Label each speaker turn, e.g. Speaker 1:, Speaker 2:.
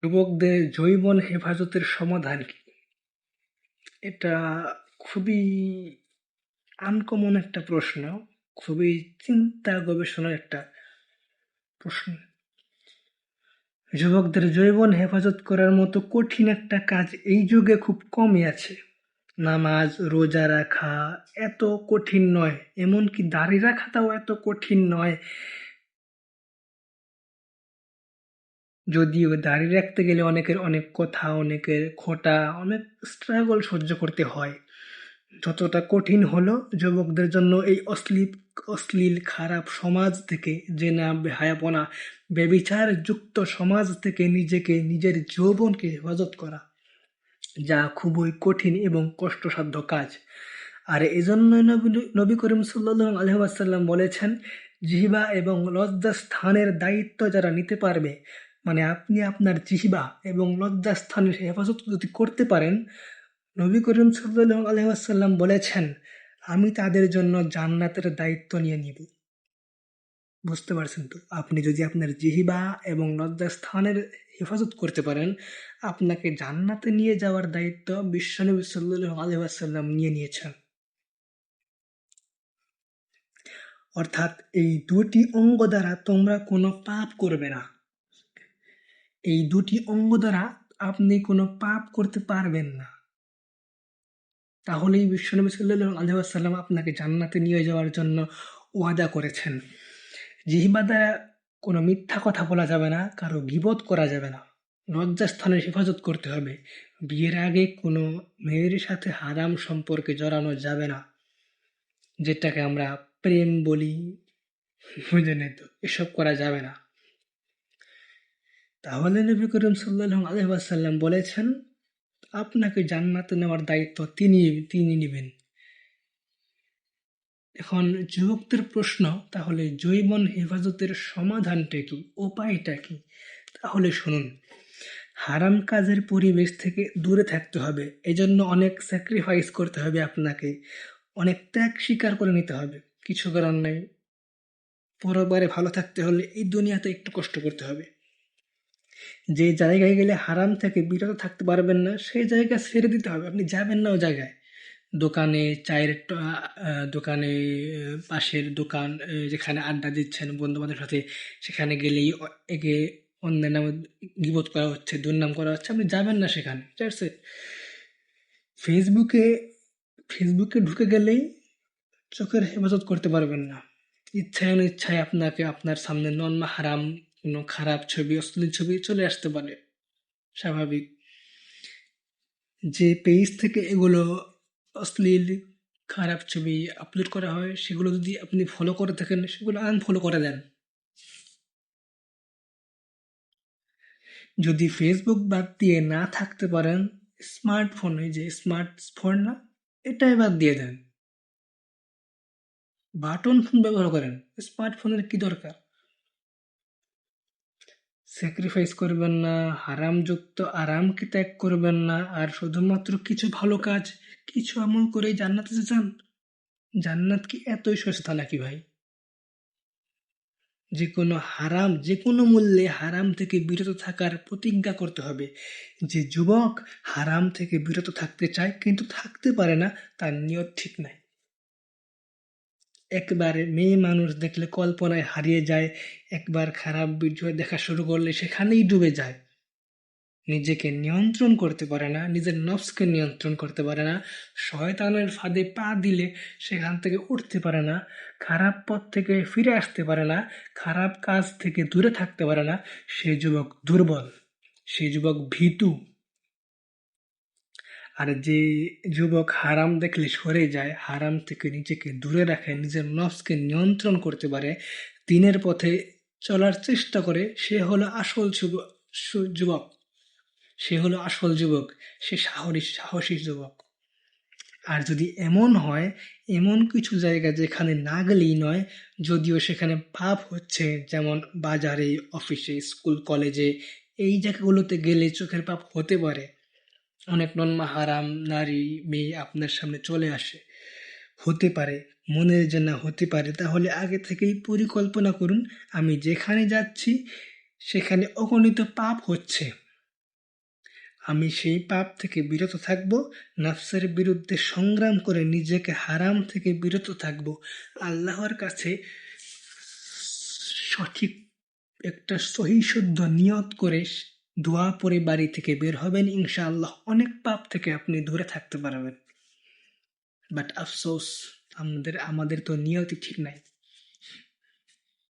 Speaker 1: যুবকদের যৌবন হেফাজতের সমাধান কি? এটা খুবই আনকমন একটা প্রশ্ন, খুবই চিন্তা গবেষণার একটা প্রশ্ন। যুবকদের যৌবন হেফাজত করার মতো কঠিন একটা কাজ এই যুগে খুব কমই আছে। নামাজ রোজা রাখা এত কঠিন নয়, এমনকি দাড়ি রাখাটাও এত কঠিন নয়। যদিও দাড়ি রাখতে গেলে অনেকের অনেক কথা, অনেকের খোঁটা, অনেক স্ট্রাগল সহ্য করতে হয়। যতটা কঠিন হলো যুবকদের জন্য এই অশ্লীল খারাপ সমাজ থেকে, জেনা বেহায়াপনা ব্যভিচার যুক্ত সমাজ থেকে নিজেকে, নিজের যৌবনকে হেফাজত করা, যা খুবই কঠিন এবং কষ্টসাধ্য কাজ। আর এজন্যই নবী করিম সাল্লাল্লাহু আলাইহি ওয়াসাল্লাম বলেছেন, জিহ্বা এবং লজ্জাস্থানের দায়িত্ব যারা নিতে পারবে, মানে আপনি আপনার জিহ্বা এবং লজ্জাস্থানের হেফাজত যদি করতে পারেন, নবী করিম সাল্লাল্লাহু আলাইহি ওয়াসাল্লাম বলেছেন, আমি তাদের জন্য জান্নাতের দায়িত্ব নিয়ে নিব। বুঝতে পারছেন তো? আপনি যদি আপনার জিহ্বা এবং লজ্জাস্থানের হেফাজত করতে পারেন, আপনাকে জান্নাতে নিয়ে যাওয়ার দায়িত্ব বিশ্বনবী সাল্লাল্লাহু আলাইহি ওয়াসাল্লাম নিয়ে নিয়েছেন। অর্থাৎ এই দুটি অঙ্গ দ্বারা তোমরা কোনো পাপ করবে না। এই দুটি অঙ্গ দ্বারা আপনি কোনো পাপ করতে পারবেন না। তাহলেই বিশ্বনবী সাল্লাল্লাহু আলাইহি ওয়াসাল্লাম আপনাকে জান্নাতে নিয়ে যাওয়ার জন্য ওয়াদা করেছেন। জিহ্বা দ্বারা কোনো মিথ্যা কথা বলা যাবে না, কারো গীবত করা যাবে না, লজ্জাস্থানের হেফাজত করতে হবে। বিয়ের আগে কোনো মেয়ের সাথে হারাম সম্পর্কে জড়ানো যাবে না, যেটাকে আমরা প্রেম বলি, বুঝলেন তো? এসব করা যাবে না। তাহলে নবী করিম সাল্লাল্লাহু আলাইহি ওয়াসাল্লাম বলেছেন, আপনাকে জান্নাতে নেওয়ার দায়িত্ব তিনি নেবেন। এখন যুবকদের প্রশ্ন, তাহলে যৌবন হেফাজতের সমাধানটা কি, উপায়টা কি? তাহলে শুনুন, হারাম কাজের পরিবেশ থেকে দূরে থাকতে হবে। এজন্য অনেক স্যাক্রিফাইস করতে হবে আপনাকে, অনেক ত্যাগ স্বীকার করে নিতে হবে। কিছু করার নাই, পরবারে ভালো থাকতে হলে এই দুনিয়াতে একটু কষ্ট করতে হবে। যে জায়গায় গেলে হারাম থেকে বিরত থাকতে পারবেন না, সেই জায়গা ছেড়ে দিতে হবে। আপনি যাবেন না ওই জায়গায়। দোকানে চায়ের দোকানে, পাশের দোকান, যেখানে আড্ডা দিচ্ছেন বন্ধু বান্ধবের সাথে, সেখানে গেলেই একে অন্যের নামে গীবত করা হচ্ছে, দুর্নাম করা হচ্ছে, আপনি যাবেন না সেখানে। ঠিক আছে? ফেসবুকে ফেসবুকে ঢুকে গেলেই চোখের হেফাজত করতে পারবেন না। ইচ্ছায় অনিচ্ছায় আপনাকে আপনার সামনে নন মাহরাম কোনো খারাপ ছবি, অশ্লীল ছবি চলে আসতে পারে, স্বাভাবিক। যে পেজ থেকে এগুলো অশ্লীল খারাপ ছবি আপলোড করা হয়, সেগুলো যদি আপনি ফলো করে থাকেন, সেগুলো আনফলো করে দেন। যদি ফেসবুক বাদ দিয়ে না থাকতে পারেন, স্মার্টফোনে যে স্মার্টফোন না, এটাই বাদ দিয়ে দেন। বাটন ফোন ব্যবহার করেন, স্মার্টফোনের কি দরকার? স্যাক্রিফাইস করবেন না, হারামযুক্ত আরামকে ত্যাগ করবেন না, আর শুধুমাত্র কিছু ভালো কাজ, কিছু আমল করেই জান্নাতে চান? জান্নাত কি এতই সস্তা নাকি ভাই? যে কোনো মূল্যে হারাম থেকে বিরত থাকার প্রতিজ্ঞা করতে হবে। যে যুবক হারাম থেকে বিরত থাকতে চায় কিন্তু থাকতে পারে না, তার নিয়ত ঠিক নাই। একবারে মেয়ে মানুষ দেখলে কল্পনায় হারিয়ে যায়, একবার খারাপ ভিডিও দেখা শুরু করলে সেখানেই ডুবে যায়। নিজেকে নিয়ন্ত্রণ করতে পারে না, নিজের নফসকে নিয়ন্ত্রণ করতে পারে না, শয়তানের ফাঁদে পা দিলে সেখান থেকে উঠতে পারে না, খারাপ পথ থেকে ফিরে আসতে পারে না, খারাপ কাজ থেকে দূরে থাকতে পারে না। সে যুবক দুর্বল, সে যুবক ভীতু। আর যে যুবক হারাম দেখলে সরে যায়, হারাম থেকে নিজেকে দূরে রাখে, নিজের নফসকে নিয়ন্ত্রণ করতে পারে, দিনের পথে চলার চেষ্টা করে, সে হলো আসল যুবক। সে হলো আসল যুবক, সে সাহসী যুবক। আর যদি এমন হয়, এমন কিছু জায়গা যেখানে না গেলেই নয়, যদিও সেখানে পাপ হচ্ছে, যেমন বাজারে, অফিসে, স্কুল, কলেজে, এই জায়গাগুলোতে গেলে চোখের পাপ হতে পারে। অনেক নন্মাহারাম নারী, মেয়ে আপনার সামনে চলে আসে, হতে পারে, মনের যে না হতে পারে, তাহলে আগে থেকেই পরিকল্পনা করুন, আমি যেখানে যাচ্ছি সেখানে অগণিত পাপ হচ্ছে, আমি সেই পাপ থেকে বিরত থাকব, নফসের বিরুদ্ধে সংগ্রাম করে নিজেকে হারাম থেকে বিরত থাকব। আল্লাহর কাছে সঠিক একটা সহিশুদ্ধ নিয়ত করে দোয়া পরে বাড়ি থেকে বের হবেন, ইনশাআল্লাহ অনেক পাপ থেকে আপনি দূরে থাকতে পারবেন। বাট আফসোস, আমাদের তো নিয়তই ঠিক নাই।